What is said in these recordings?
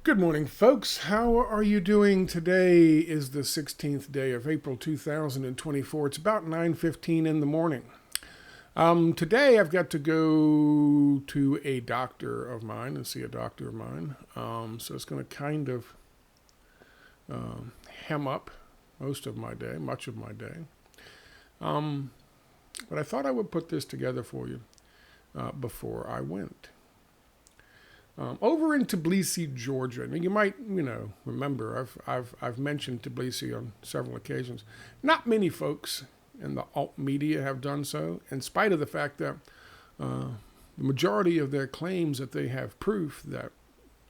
Good morning, folks. How are you doing? Today is the 16th day of April 2024. It's about 9:15 in the morning. Today I've got to go to a doctor of mine and see a doctor of mine. So it's going to kind of hem up most of my day, much of my day. But I thought I would put this together for you before I went. Over in Tbilisi, Georgia. Now you might, remember I've mentioned Tbilisi on several occasions. Not many folks in the alt media have done so, in spite of the fact that the majority of their claims that they have proof that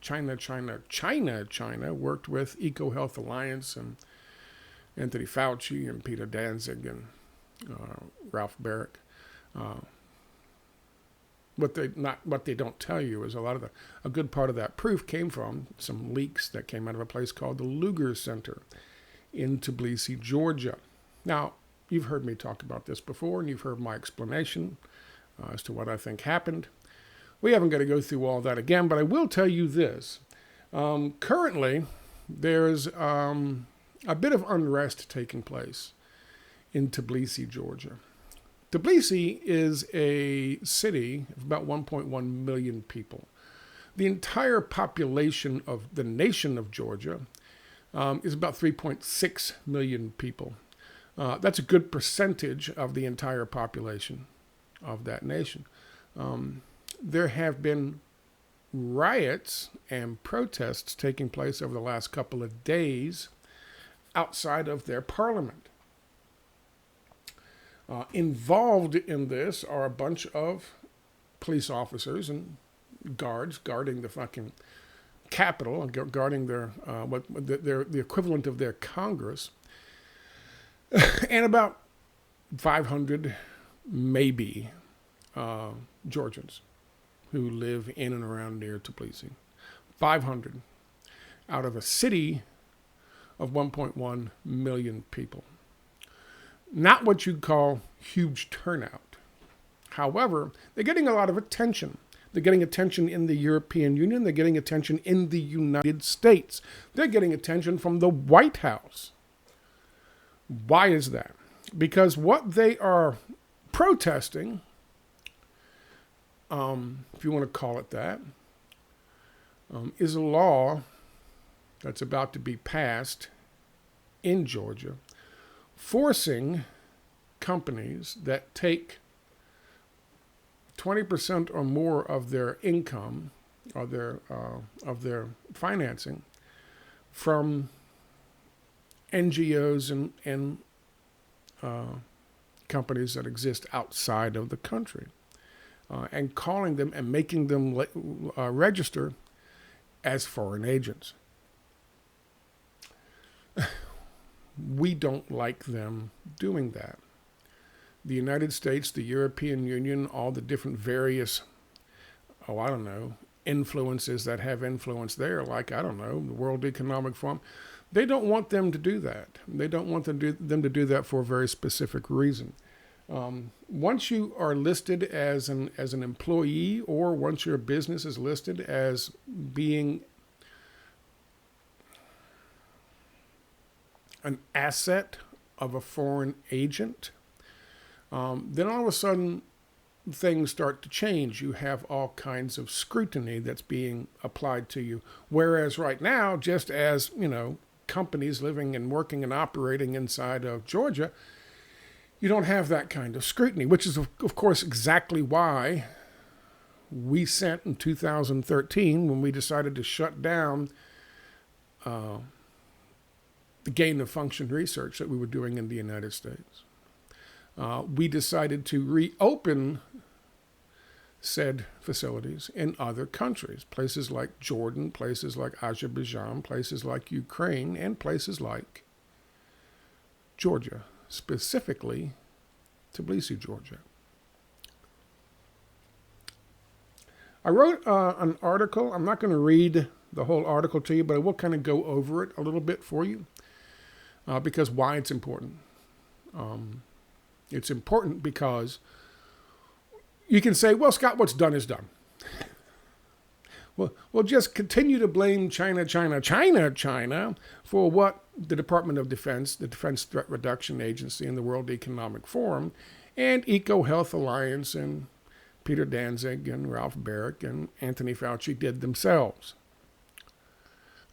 China worked with EcoHealth Alliance and Anthony Fauci and Peter Danzig and Ralph Barrick. What they don't tell you is a good part of that proof came from some leaks that came out of a place called the Lugar Center in Tbilisi, Georgia. Now, you've heard me talk about this before, and you've heard my explanation as to what I think happened. We haven't got to go through all that again, but I will tell you this. Currently, there's a bit of unrest taking place in Tbilisi, Georgia. Tbilisi is a city of about 1.1 million people. The entire population of the nation of Georgia is about 3.6 million people. That's a good percentage of the entire population of that nation. There have been riots and protests taking place over the last couple of days outside of their parliament. Involved in this are a bunch of police officers and guards guarding the fucking Capitol, guarding the equivalent of their Congress, and about 500 maybe Georgians who live in and around near Tbilisi. 500 out of a city of 1.1 million people. Not what you'd call huge turnout. However, they're getting a lot of attention. They're getting attention in the European Union. They're getting attention in the United States. They're getting attention from the White House. Why is that? Because what they are protesting, if you want to call it that, is a law that's about to be passed in Georgia, forcing companies that take 20% or more of their income or of their financing from NGOs and companies that exist outside of the country, and calling them and making them register as foreign agents. We don't like them doing that. The United States, the European Union, all the different various, influences that have influence there, like, the World Economic Forum, they don't want them to do that. They don't want them to do that for a very specific reason. Once you are listed as an employee, or once your business is listed as being an asset of a foreign agent, then all of a sudden things start to change. You have all kinds of scrutiny that's being applied to you. Whereas right now, just as, companies living and working and operating inside of Georgia, you don't have that kind of scrutiny, which is, of course, exactly why we sent in 2013, when we decided to shut down the gain of function research that we were doing in the United States. We decided to reopen said facilities in other countries, places like Jordan, places like Azerbaijan, places like Ukraine, and places like Georgia, specifically Tbilisi, Georgia. I wrote an article. I'm not going to read the whole article to you, but I will kind of go over it a little bit for you. Because why it's important. It's important because you can say, well, Scott, what's done is done. we'll just continue to blame China for what the Department of Defense, the Defense Threat Reduction Agency, and the World Economic Forum, and EcoHealth Alliance, and Peter Danzig, and Ralph Barrick, and Anthony Fauci did themselves.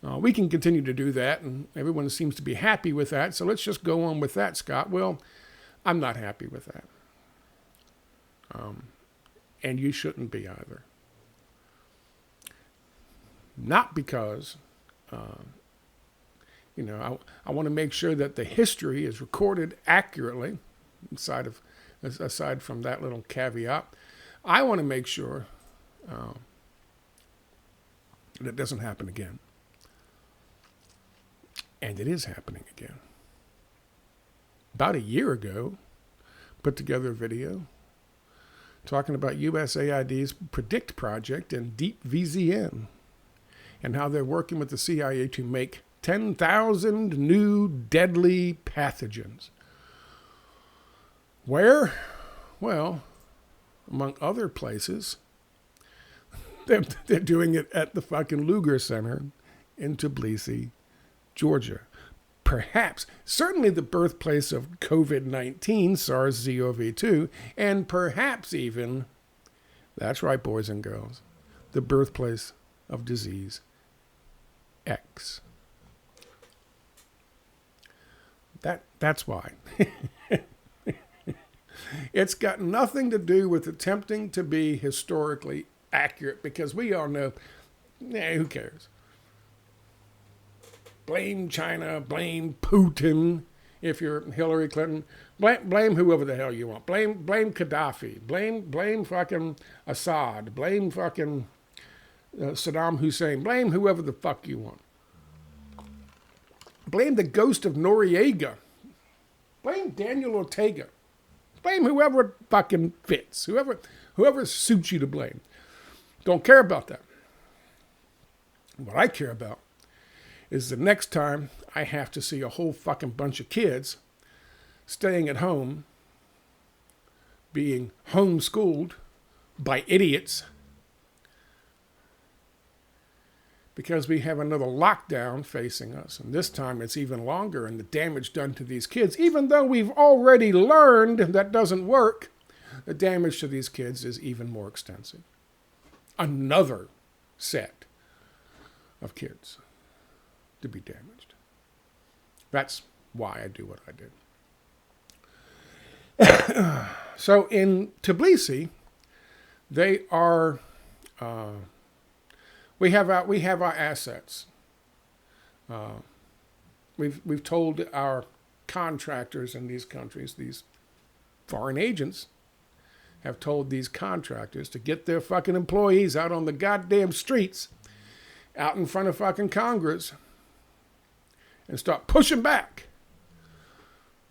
We can continue to do that, and everyone seems to be happy with that, so let's just go on with that, Scott. Well, I'm not happy with that. And you shouldn't be either. Not because, I want to make sure that the history is recorded accurately, aside from that little caveat. I want to make sure that it doesn't happen again. And it is happening again. About a year ago, put together a video talking about USAID's PREDICT project and Deep VZN, and how they're working with the CIA to make 10,000 new deadly pathogens. Where? Well, among other places, they're doing it at the fucking Lugar Center in Tbilisi, Georgia. Perhaps, certainly the birthplace of COVID-19, SARS-CoV-2, and perhaps even, that's right, boys and girls, the birthplace of disease X. That's why. It's got nothing to do with attempting to be historically accurate, because we all know, who cares? Blame China, blame Putin if you're Hillary Clinton. Blame whoever the hell you want. Blame Gaddafi. Blame fucking Assad. Blame fucking Saddam Hussein. Blame whoever the fuck you want. Blame the ghost of Noriega. Blame Daniel Ortega. Blame whoever fucking fits. Whoever suits you to blame. Don't care about that. What I care about is the next time I have to see a whole fucking bunch of kids staying at home, being homeschooled by idiots, because we have another lockdown facing us. And this time it's even longer, and the damage done to these kids, even though we've already learned that doesn't work, the damage to these kids is even more extensive. Another set of kids to be damaged. That's why I do what I do. So in Tbilisi, they are, we have our assets. We've told our contractors in these countries, these foreign agents have told these contractors to get their fucking employees out on the goddamn streets, out in front of fucking Congress, and start pushing back.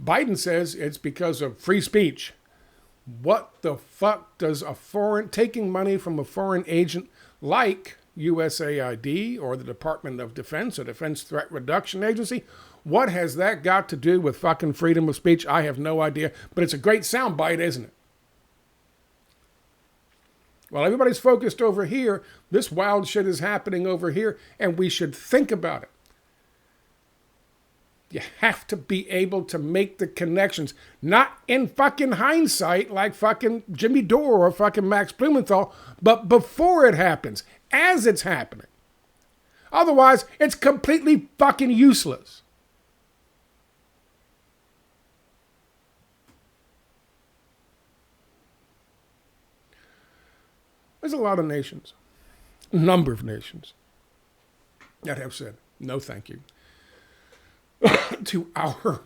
Biden says it's because of free speech. What the fuck does taking money from a foreign agent like USAID or the Department of Defense or Defense Threat Reduction Agency, what has that got to do with fucking freedom of speech? I have no idea, but it's a great soundbite, isn't it? Well, everybody's focused over here. This wild shit is happening over here, and we should think about it. You have to be able to make the connections, not in fucking hindsight like fucking Jimmy Dore or fucking Max Blumenthal, but before it happens, as it's happening. Otherwise, it's completely fucking useless. There's a lot of nations, a number of nations, that have said, no thank you, to our,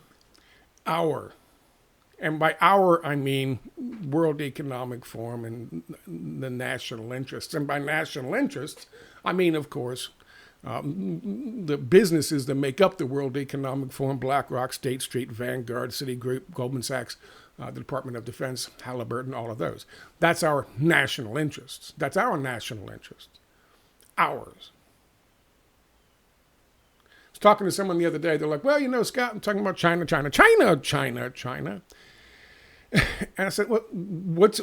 and by our, I mean World Economic Forum and the national interests. And by national interests, I mean, of course, the businesses that make up the World Economic Forum: BlackRock, State Street, Vanguard, Citigroup, Goldman Sachs, the Department of Defense, Halliburton, all of those. That's our national interests. That's our national interests. Ours. I was talking to someone the other day. They're like, well, Scott, I'm talking about China. And I said, what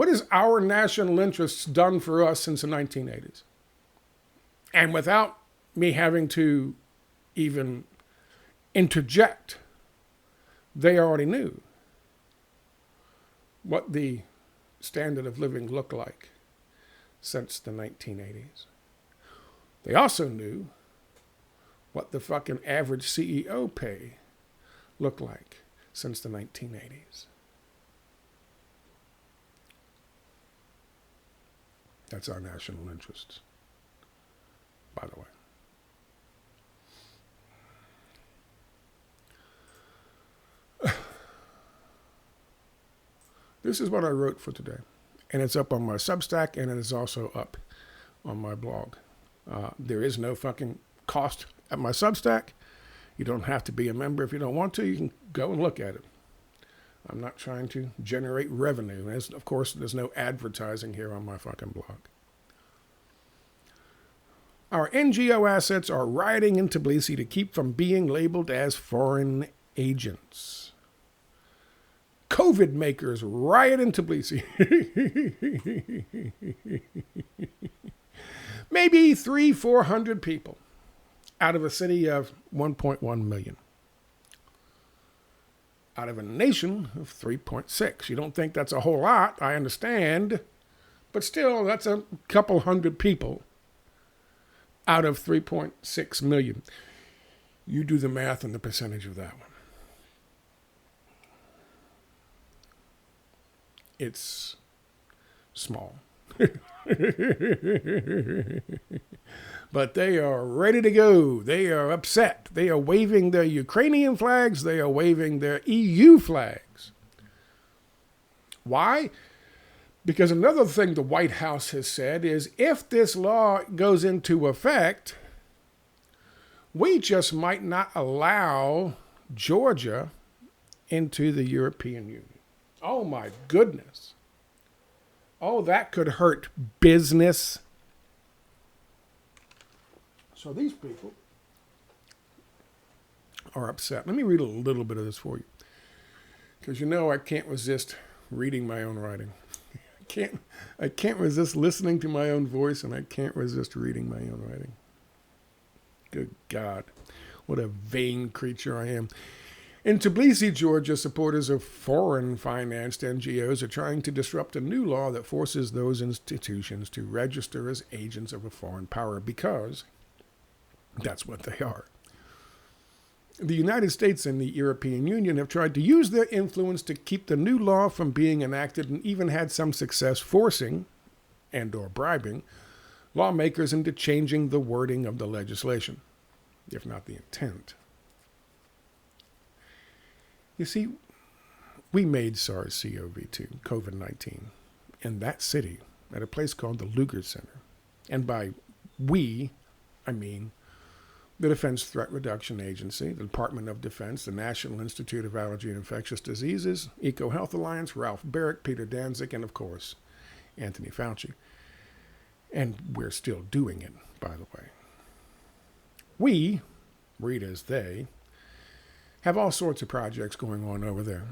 has our national interests done for us since the 1980s? And without me having to even interject, they already knew what the standard of living looked like since the 1980s. They also knew what the fucking average CEO pay looked like since the 1980s. That's our national interests, by the way. This is what I wrote for today. And it's up on my Substack, and it is also up on my blog. There is no fucking cost at my Substack. You don't have to be a member if you don't want to. You can go and look at it. I'm not trying to generate revenue. Of course, there's no advertising here on my fucking blog. Our NGO assets are rioting in Tbilisi to keep from being labeled as foreign agents. COVID makers riot in Tbilisi. Maybe 300-400 people out of a city of 1.1 million. Out of a nation of 3.6. You don't think that's a whole lot, I understand. But still, that's a couple hundred people out of 3.6 million. You do the math and the percentage of that one. It's small. But they are ready to go. They are upset. They are waving their Ukrainian flags. They are waving their EU flags. Why? Because another thing the White House has said is if this law goes into effect, we just might not allow Georgia into the European Union. Oh my goodness. Oh, that could hurt business. So these people are upset. Let me read a little bit of this for you. Because you know I can't resist reading my own writing. I can't resist listening to my own voice, and I can't resist reading my own writing. Good God. What a vain creature I am. In Tbilisi, Georgia, supporters of foreign-financed NGOs are trying to disrupt a new law that forces those institutions to register as agents of a foreign power because that's what they are. The United States and the European Union have tried to use their influence to keep the new law from being enacted and even had some success forcing and or bribing lawmakers into changing the wording of the legislation, if not the intent. You see, we made SARS-CoV-2, COVID-19, in that city at a place called the Lugar Center. And by we, I mean the Defense Threat Reduction Agency, the Department of Defense, the National Institute of Allergy and Infectious Diseases, EcoHealth Alliance, Ralph Barrett, Peter Danzig, and of course, Anthony Fauci. And we're still doing it, by the way. We, read as they, have all sorts of projects going on over there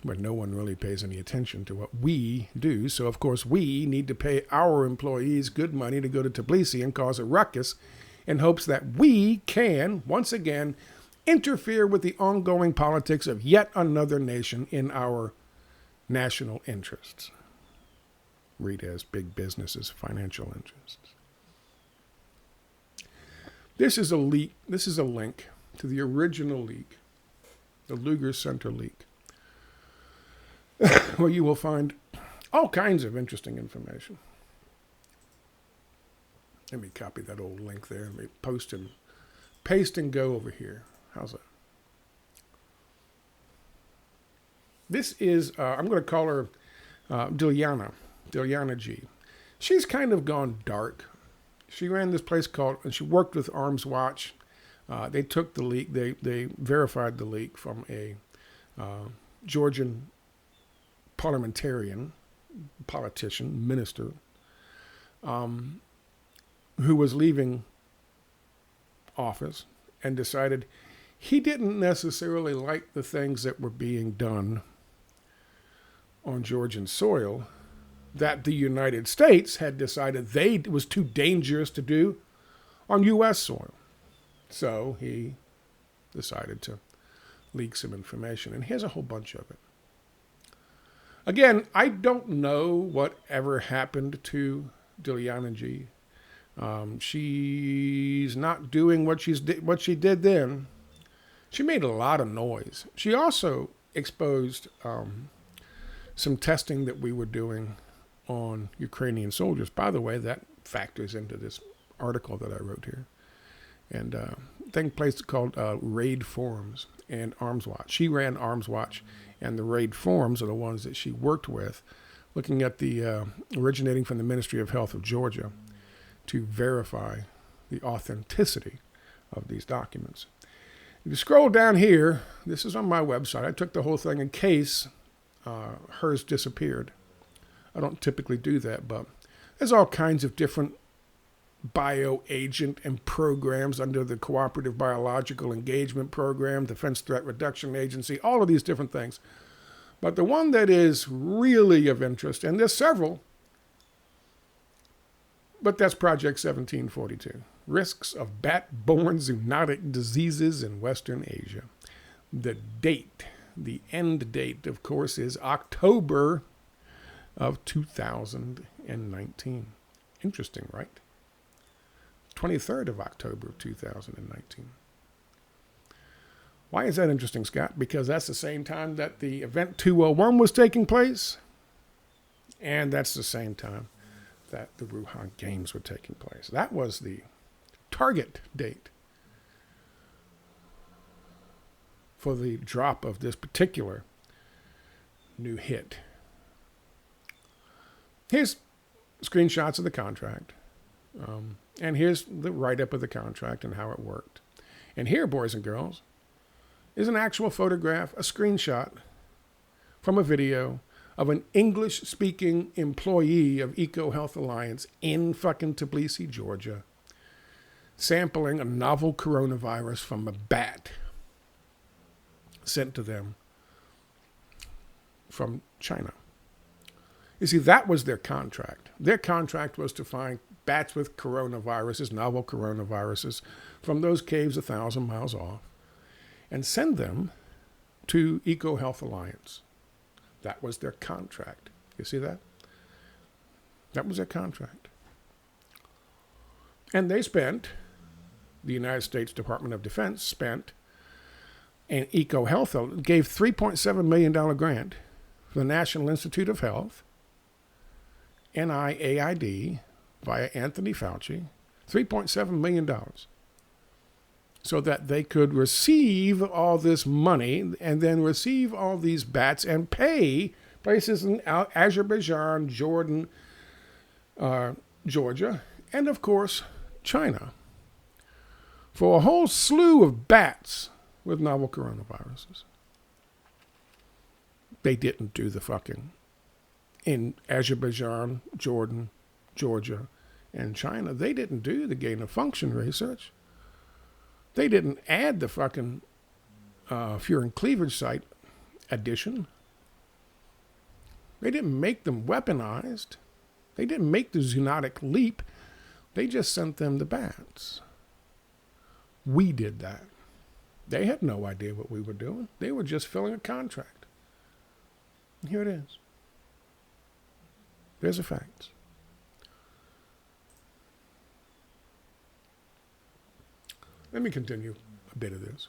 where no one really pays any attention to what we do. So, of course, we need to pay our employees good money to go to Tbilisi and cause a ruckus in hopes that we can, once again, interfere with the ongoing politics of yet another nation in our national interests. Read as big business's financial interests. This is a leak. This is a link to the original leak, the Lugar Center leak, where you will find all kinds of interesting information. Let me copy that old link there. Let me paste and go over here. How's that? This is, I'm going to call her Dilyana G. She's kind of gone dark. She ran this place called, and she worked with Arms Watch. They took the leak, they verified the leak from a Georgian politician, minister, who was leaving office and decided he didn't necessarily like the things that were being done on Georgian soil that the United States had decided it was too dangerous to do on U.S. soil. So he decided to leak some information, and here's a whole bunch of it. Again, I don't know whatever happened to Tbilisi. She's not doing what she did then. She made a lot of noise. She also exposed some testing that we were doing on Ukrainian soldiers. By the way, that factors into this article that I wrote here. And thing place called Raid Forums and Arms Watch. She ran Arms Watch, and the Raid Forums are the ones that she worked with, looking at the originating from the Ministry of Health of Georgia to verify the authenticity of these documents. If you scroll down here, this is on my website. I took the whole thing in case hers disappeared. I don't typically do that, but there's all kinds of different bioagent and programs under the Cooperative Biological Engagement Program, Defense Threat Reduction Agency, all of these different things. But the one that is really of interest, and there's several, but that's Project 1742, Risks of Bat-Borne Zoonotic Diseases in Western Asia. The date, the end date, of course, is October of 2019. Interesting, right? 23rd of October of 2019. Why is that interesting, Scott? Because that's the same time that the Event 201 was taking place, and that's the same time that the Wuhan Games were taking place. That was the target date for the drop of this particular new hit. Here's screenshots of the contract. And here's the write-up of the contract and how it worked. And here, boys and girls, is an actual photograph, a screenshot from a video of an English-speaking employee of EcoHealth Alliance in fucking Tbilisi, Georgia, sampling a novel coronavirus from a bat sent to them from China. You see, that was their contract. Their contract was to find bats with coronaviruses, novel coronaviruses, from those caves 1,000 miles off, and send them to EcoHealth Alliance. That was their contract. You see that? That was their contract. And they spent, the United States Department of Defense spent, and EcoHealth gave $3.7 million grant for the National Institute of Health, NIAID, via Anthony Fauci, $3.7 million, so that they could receive all this money and then receive all these bats and pay places in Azerbaijan, Jordan, Georgia, and of course, China, for a whole slew of bats with novel coronaviruses. They didn't do the fucking in Azerbaijan, Jordan, Georgia, and China. They didn't do the gain of function research. They didn't add the fucking furin cleavage site addition. They didn't make them weaponized. They didn't make the zoonotic leap. They just sent them the bats. We did that. They had no idea what we were doing. They were just filling a contract. And here it is. There's the facts. Let me continue a bit of this.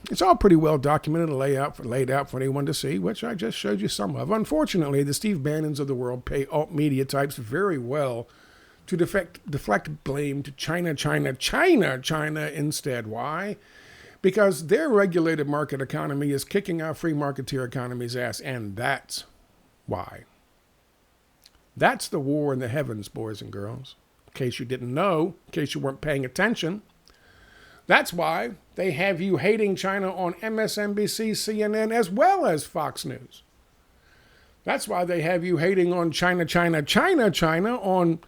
It's all pretty well documented and laid out for anyone to see, which I just showed you some of. Unfortunately, the Steve Bannons of the world pay alt media types very well to deflect blame to China instead. Why? Because their regulated market economy is kicking our free marketeer economy's ass, and that's why. That's the war in the heavens, boys and girls. In case you didn't know, in case you weren't paying attention. That's why they have you hating China on MSNBC, CNN, as well as Fox News. That's why they have you hating on China on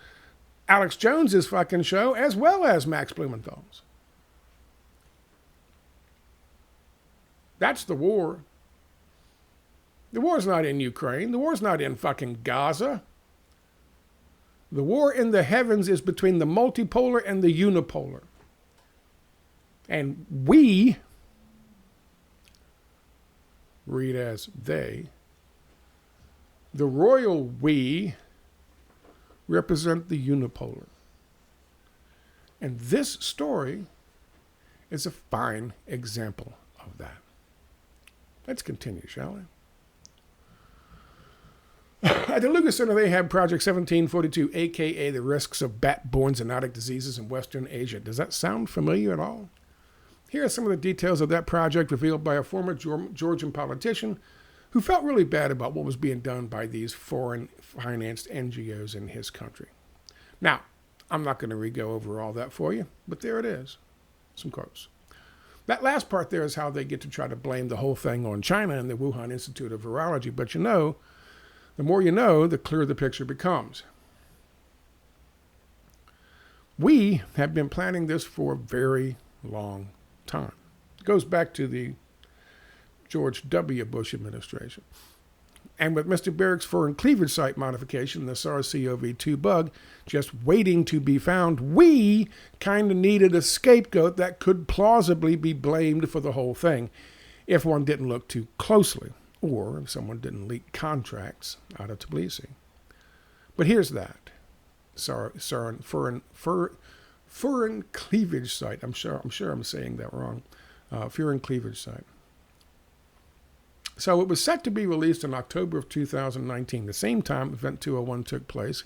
Alex Jones's fucking show, as well as Max Blumenthal's. That's the war. The war's not in Ukraine. The war's not in fucking Gaza. The war in the heavens is between the multipolar and the unipolar. And we, read as they, the royal we, represent the unipolar. And this story is a fine example of that. Let's continue, shall we? At the Luger Center, they have Project 1742, a.k.a. the risks of bat-borne zoonotic diseases in Western Asia. Does that sound familiar at all? Here are some of the details of that project revealed by a former Georgian politician who felt really bad about what was being done by these foreign-financed NGOs in his country. Now, I'm not going to re-go over all that for you, but there it is. Some quotes. That last part there is how they get to try to blame the whole thing on China and the Wuhan Institute of Virology. But you know, the more you know, the clearer the picture becomes. We have been planning this for a very long time. It goes back to the George W. Bush administration. And with Mr. Barrick's foreign cleavage site modification, the SARS-CoV-2 bug just waiting to be found, we kind of needed a scapegoat that could plausibly be blamed for the whole thing if one didn't look too closely or if someone didn't leak contracts out of Tbilisi. But here's that. Foreign cleavage site. I'm sure I'm saying that wrong. Foreign cleavage site. So it was set to be released in October of 2019, the same time Event 201 took place,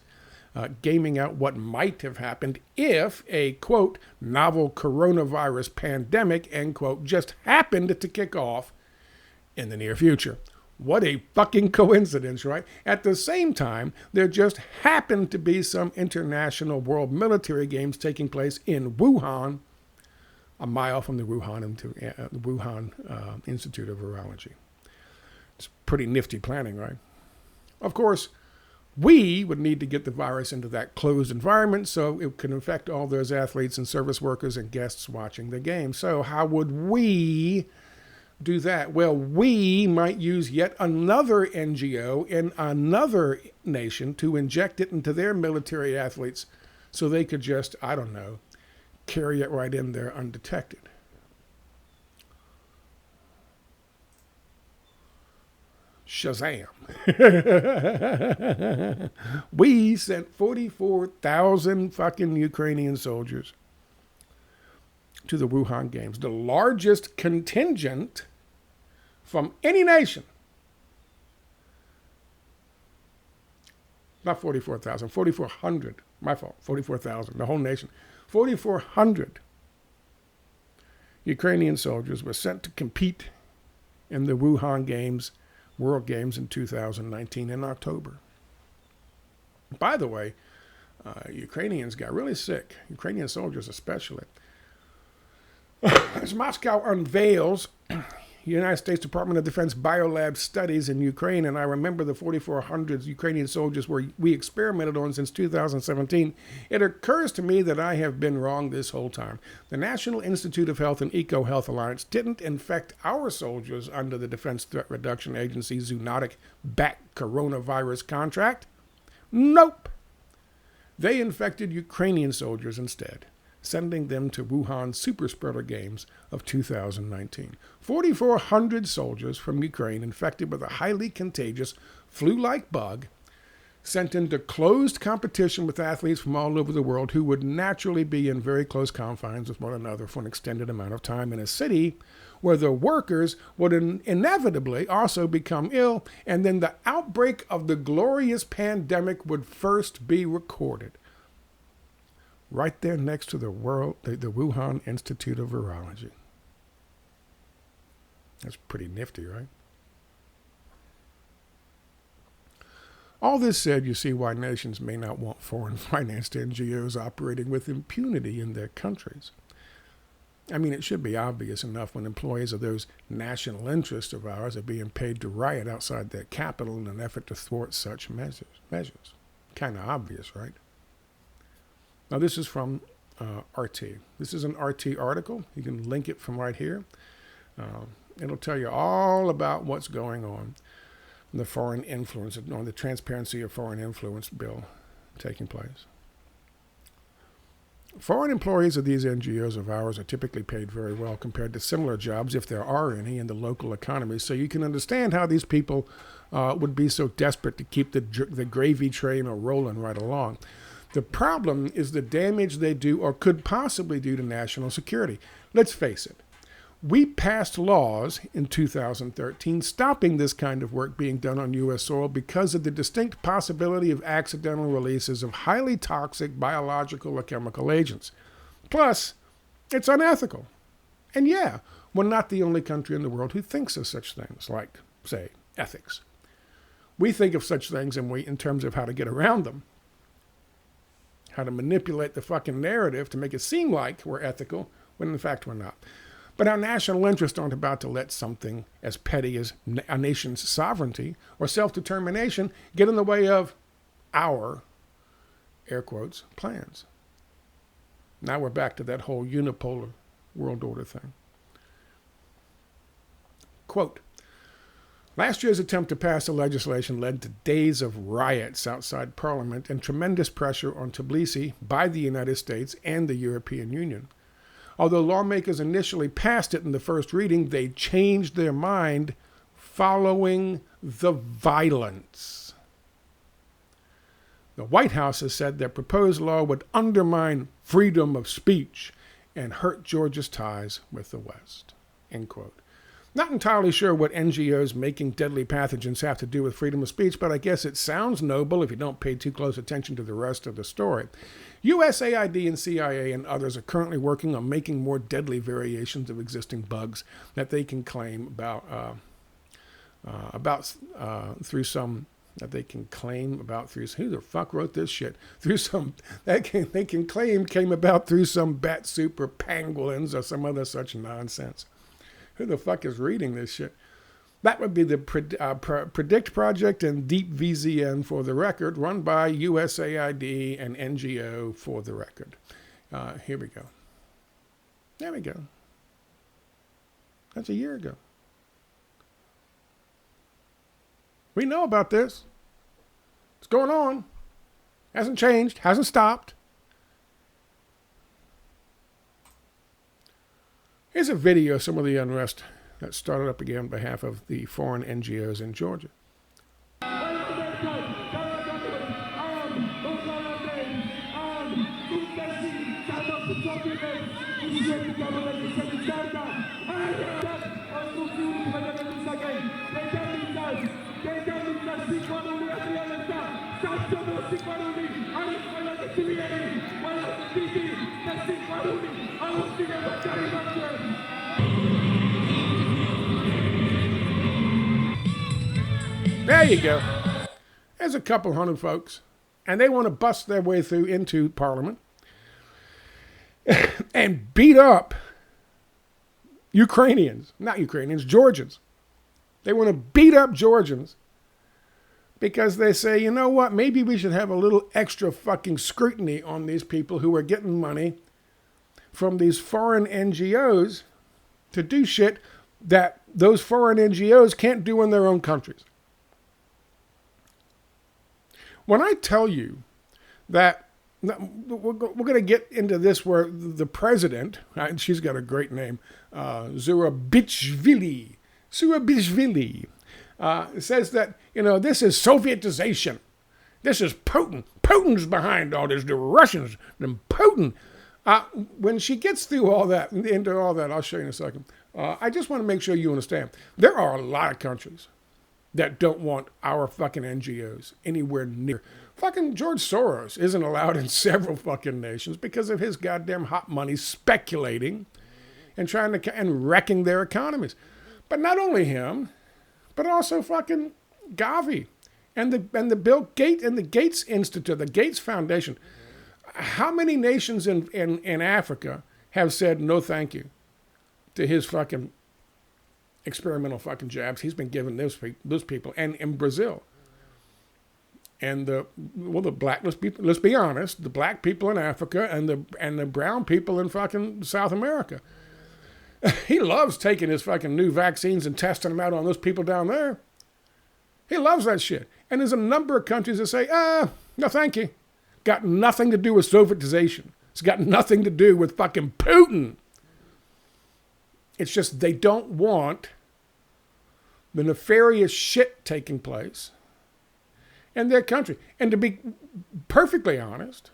gaming out what might have happened if a, quote, novel coronavirus pandemic, end quote, just happened to kick off in the near future. What a fucking coincidence, right? At the same time, there just happened to be some international world military games taking place in Wuhan, a mile from the Wuhan Institute of Virology. It's pretty nifty planning, right? Of course, we would need to get the virus into that closed environment so it can infect all those athletes and service workers and guests watching the game. So how would we do that? Well, we might use yet another NGO in another nation to inject it into their military athletes so they could just, I don't know, carry it right in there undetected. Shazam. We sent 44,000 fucking Ukrainian soldiers to the Wuhan Games, the largest contingent from any nation. Not 44,000, 4,400. My fault, 44,000, the whole nation. 4,400 Ukrainian soldiers were sent to compete in the Wuhan Games, World Games in 2019 in October. By the way, Ukrainians got really sick, Ukrainian soldiers especially. As Moscow unveils United States Department of Defense biolab studies in Ukraine, and I remember the 4,400 Ukrainian soldiers we experimented on since 2017, it occurs to me that I have been wrong this whole time. The National Institute of Health and EcoHealth Alliance didn't infect our soldiers under the Defense Threat Reduction Agency's zoonotic bat coronavirus contract. Nope. They infected Ukrainian soldiers instead, sending them to Wuhan super spreader games of 2019. 4,400 soldiers from Ukraine infected with a highly contagious flu-like bug, sent into closed competition with athletes from all over the world who would naturally be in very close confines with one another for an extended amount of time in a city where the workers would inevitably also become ill, and then the outbreak of the glorious pandemic would first be recorded. Right there next to the Wuhan Institute of Virology. That's pretty nifty, right? All this said, you see why nations may not want foreign-financed NGOs operating with impunity in their countries. I mean, it should be obvious enough when employees of those national interests of ours are being paid to riot outside their capital in an effort to thwart such measures. Kind of obvious, right? Now, this is from RT. This is an RT article. You can link it from right here. It'll tell you all about what's going on. The foreign influence, on the transparency of foreign influence bill taking place. Foreign employees of these NGOs of ours are typically paid very well compared to similar jobs, if there are any, in the local economy. So you can understand how these people would be so desperate to keep the gravy train rolling right along. The problem is the damage they do or could possibly do to national security. Let's face it. We passed laws in 2013 stopping this kind of work being done on U.S. soil because of the distinct possibility of accidental releases of highly toxic biological or chemical agents. Plus, it's unethical. And yeah, we're not the only country in the world who thinks of such things like, say, ethics. We think of such things in terms of how to get around them, how to manipulate the fucking narrative to make it seem like we're ethical, when in fact we're not. But our national interests aren't about to let something as petty as a nation's sovereignty or self-determination get in the way of our, air quotes, plans. Now we're back to that whole unipolar world order thing. Quote, last year's attempt to pass the legislation led to days of riots outside Parliament and tremendous pressure on Tbilisi by the United States and the European Union. Although lawmakers initially passed it in the first reading, they changed their mind following the violence. The White House has said their proposed law would undermine freedom of speech and hurt Georgia's ties with the West. End quote. Not entirely sure what NGOs making deadly pathogens have to do with freedom of speech, but I guess it sounds noble if you don't pay too close attention to the rest of the story. USAID and CIA and others are currently working on making more deadly variations of existing bugs that they can claim through some who the fuck wrote this shit? Through some they can claim came about through some bat soup or pangolins or some other such nonsense. Who the fuck is reading this shit? That would be the Predict Project and Deep VZN for the record, run by USAID and NGO for the record. Here we go. There we go. That's a year ago. We know about this. It's going on. Hasn't changed. Hasn't stopped. Here's a video of some of the unrest that started up again on behalf of the foreign NGOs in Georgia. There you go. There's a couple hundred folks, and they want to bust their way through into Parliament and beat up Georgians. They want to beat up Georgians because they say, you know what, maybe we should have a little extra fucking scrutiny on these people who are getting money from these foreign NGOs to do shit that those foreign NGOs can't do in their own countries. When I tell you that we're going to get into this where the president, and she's got a great name, Zurabishvili, says that, this is Sovietization. This is Putin. Putin's behind all this. The Russians and Putin. When she gets through all that, into all that, I'll show you in a second. I just want to make sure you understand. There are a lot of countries that don't want our fucking NGOs anywhere near. Fucking George Soros isn't allowed in several fucking nations because of his goddamn hot money speculating and trying to and wrecking their economies. But not only him, but also fucking Gavi and the Bill Gates and the Gates Institute, the Gates Foundation. How many nations in Africa have said no thank you to his fucking experimental fucking jabs he's been giving those people, and in Brazil, and the black, let's be honest, the black people in Africa and the brown people in fucking South America. He loves taking his fucking new vaccines and testing them out on those people down there. He loves that shit. And there's a number of countries that say, no thank you. Got nothing to do with Sovietization. It's got nothing to do with fucking Putin. It's just they don't want the nefarious shit taking place in their country. And to be perfectly honest,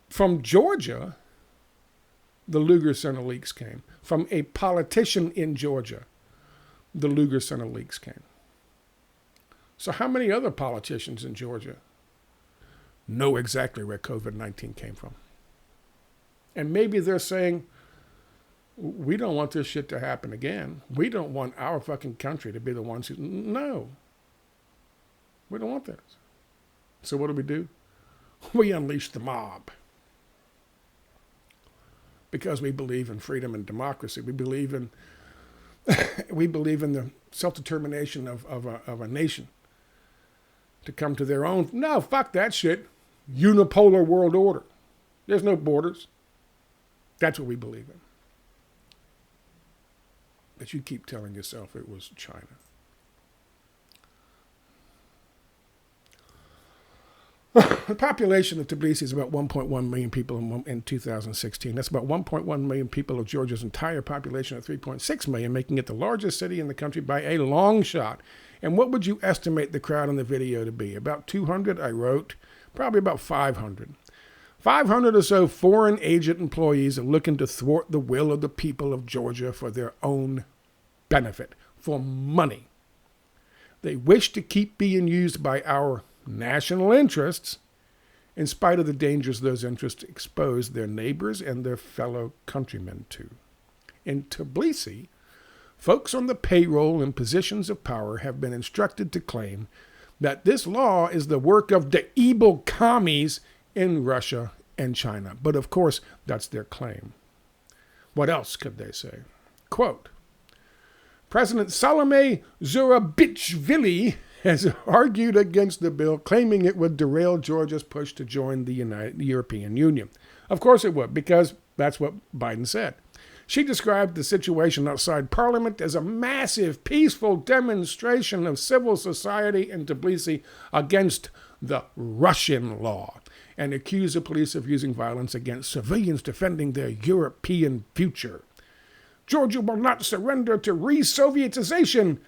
from Georgia, the Lugar Center leaks came. From a politician in Georgia, the Lugar Center leaks came. So how many other politicians in Georgia know exactly where COVID-19 came from? And maybe they're saying, we don't want this shit to happen again. We don't want our fucking country to be the ones who... No. We don't want this. So what do? We unleash the mob. Because we believe in freedom and democracy. We believe in the self-determination of a nation to come to their own. No, fuck that shit. Unipolar world order. There's no borders. That's what we believe in. But you keep telling yourself it was China. The population of Tbilisi is about 1.1 million people in 2016. That's about 1.1 million people of Georgia's entire population of 3.6 million, making it the largest city in the country by a long shot. And what would you estimate the crowd in the video to be? About 200, I wrote. Probably about 500. 500 or so foreign agent employees are looking to thwart the will of the people of Georgia for their own benefit, for money. They wish to keep being used by our national interests, in spite of the dangers those interests expose their neighbors and their fellow countrymen to. In Tbilisi, folks on the payroll and positions of power have been instructed to claim that this law is the work of the evil commies in Russia and China. But of course, that's their claim. What else could they say? Quote, President Salome Zurabichvili has argued against the bill, claiming it would derail Georgia's push to join the European Union. Of course it would, because that's what Biden said. She described the situation outside Parliament as a massive, peaceful demonstration of civil society in Tbilisi against the Russian law, and accused the police of using violence against civilians defending their European future. Georgia will not surrender to re-Sovietization,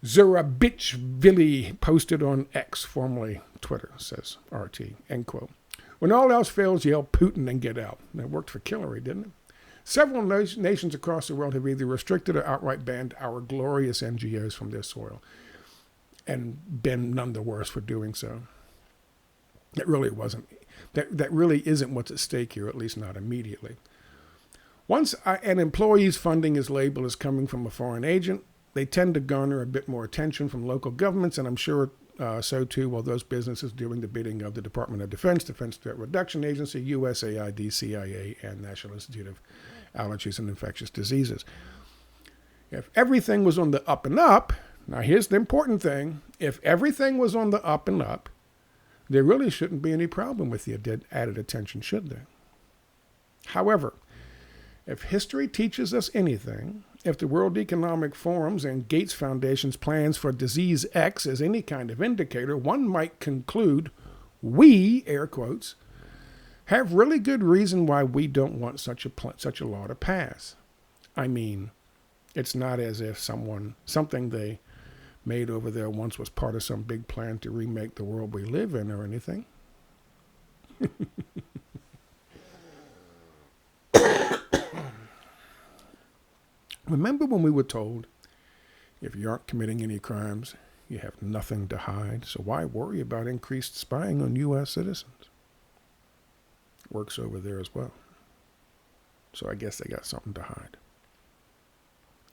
Zurabichvili posted on X, formerly Twitter, says RT, end quote. When all else fails, yell Putin and get out. That worked for Hillary, didn't it? Several nations across the world have either restricted or outright banned our glorious NGOs from their soil, and been none the worse for doing so. That really isn't what's at stake here, at least not immediately. Once an employee's funding is labeled as coming from a foreign agent, they tend to garner a bit more attention from local governments, and I'm sure so too will those businesses doing the bidding of the Department of Defense, Defense Threat Reduction Agency, USAID, CIA, and National Institute of Allergies and Infectious Diseases. If everything was on the up and up, now here's the important thing, if everything was on the up and up, there really shouldn't be any problem with the added attention, should there? However, if history teaches us anything, if the World Economic Forum's and Gates Foundation's plans for Disease X is any kind of indicator, one might conclude we, air quotes, have really good reason why we don't want such a law to pass. I mean, it's not as if something they made over there once was part of some big plan to remake the world we live in or anything. Remember when we were told, if you aren't committing any crimes, you have nothing to hide, so why worry about increased spying on U.S. citizens? Works over there as well. So I guess they got something to hide.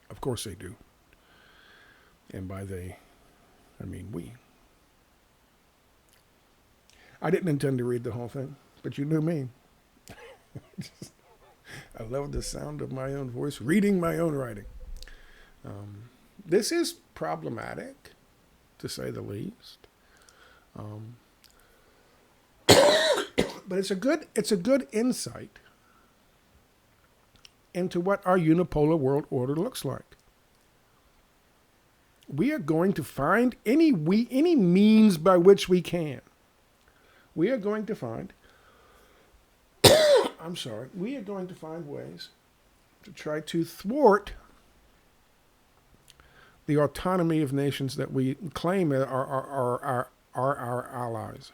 Of course they do. And by they, I mean we. I didn't intend to read the whole thing, but you knew me. I love the sound of my own voice, reading my own writing. This is problematic, to say the least. But it's a good insight into what our unipolar world order looks like. We are going to find any means by which we can. We are going to find, we are going to find ways to try to thwart the autonomy of nations that we claim are our allies.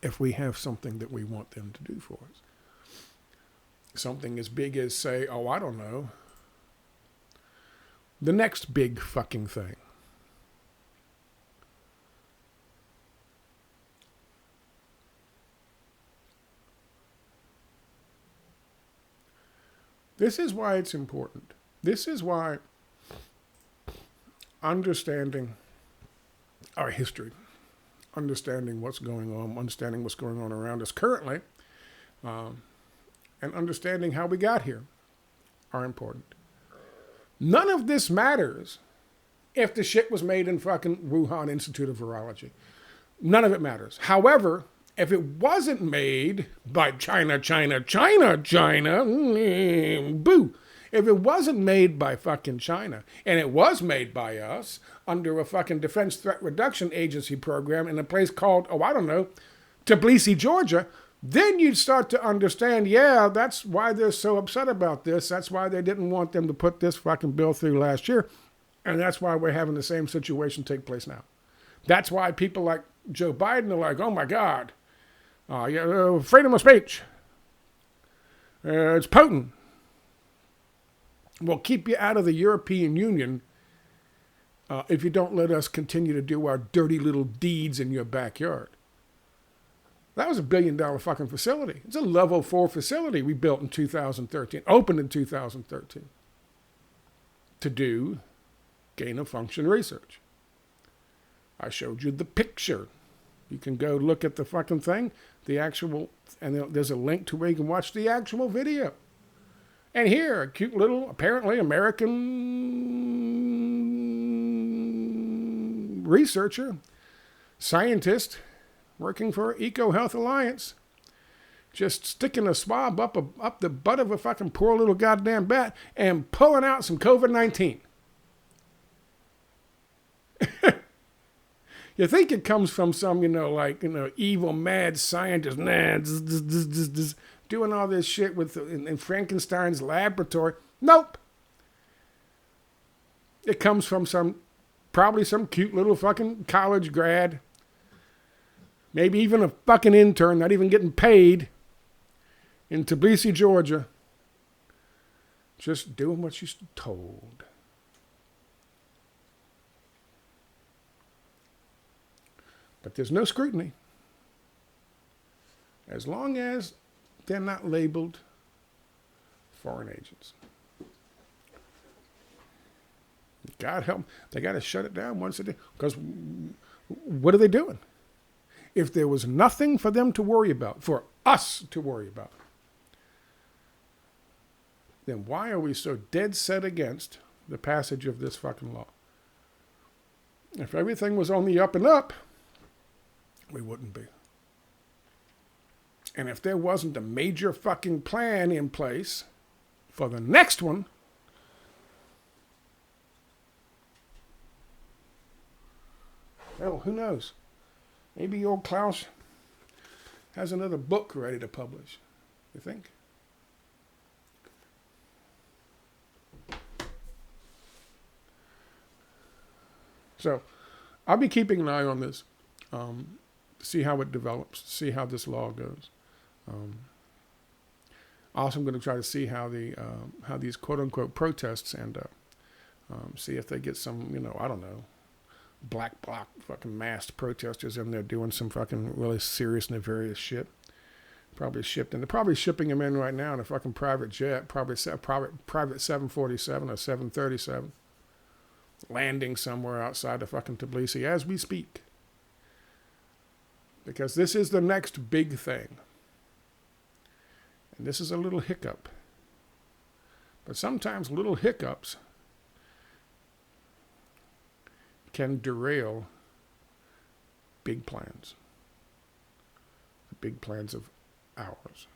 If we have something that we want them to do for us. Something as big as, say, I don't know, the next big fucking thing. This is why it's important. This is why understanding our history, understanding what's going on around us currently, and understanding how we got here are important. None of this matters if the shit was made in fucking Wuhan Institute of Virology. None of it matters. However, if it wasn't made by China, boo. If it wasn't made by fucking China, and it was made by us under a fucking Defense Threat Reduction Agency program in a place called, Tbilisi, Georgia, then you'd start to understand, that's why they're so upset about this. That's why they didn't want them to put this fucking bill through last year. And that's why we're having the same situation take place now. That's why people like Joe Biden are like, oh my God, freedom of speech. It's potent. We'll keep you out of the European Union if you don't let us continue to do our dirty little deeds in your backyard. That was $1 billion fucking facility. It's a level 4 facility we built in 2013, opened in 2013, to do gain-of-function research. I showed you the picture. You can go look at the fucking thing, and there's a link to where you can watch the actual video. And here, a cute little, apparently American researcher, scientist, working for EcoHealth Alliance, just sticking a swab up the butt of a fucking poor little goddamn bat and pulling out some COVID-19. You think it comes from some, evil, mad scientist, doing all this shit in Frankenstein's laboratory. Nope. It comes from probably some cute little fucking college grad. Maybe even a fucking intern, not even getting paid, in Tbilisi, Georgia, just doing what she's told. But there's no scrutiny. As long as they're not labeled foreign agents. God help them. They got to shut it down once a day. Because what are they doing? If there was nothing for them to worry about, for us to worry about, then why are we so dead set against the passage of this fucking law? If everything was on the up and up, we wouldn't be. And if there wasn't a major fucking plan in place for the next one, well, who knows? Maybe old Klaus has another book ready to publish. You think? So, I'll be keeping an eye on this, see how it develops, see how this law goes. Also, I'm going to try to see how these quote unquote protests end up. See if they get some, I don't know, black bloc fucking masked protesters in there doing some fucking really serious nefarious shit. Probably they're probably shipping them in right now in a fucking private jet, probably private 747 or 737, landing somewhere outside of fucking Tbilisi as we speak. Because this is the next big thing. And this is a little hiccup. But sometimes little hiccups can derail big plans. The big plans of hours.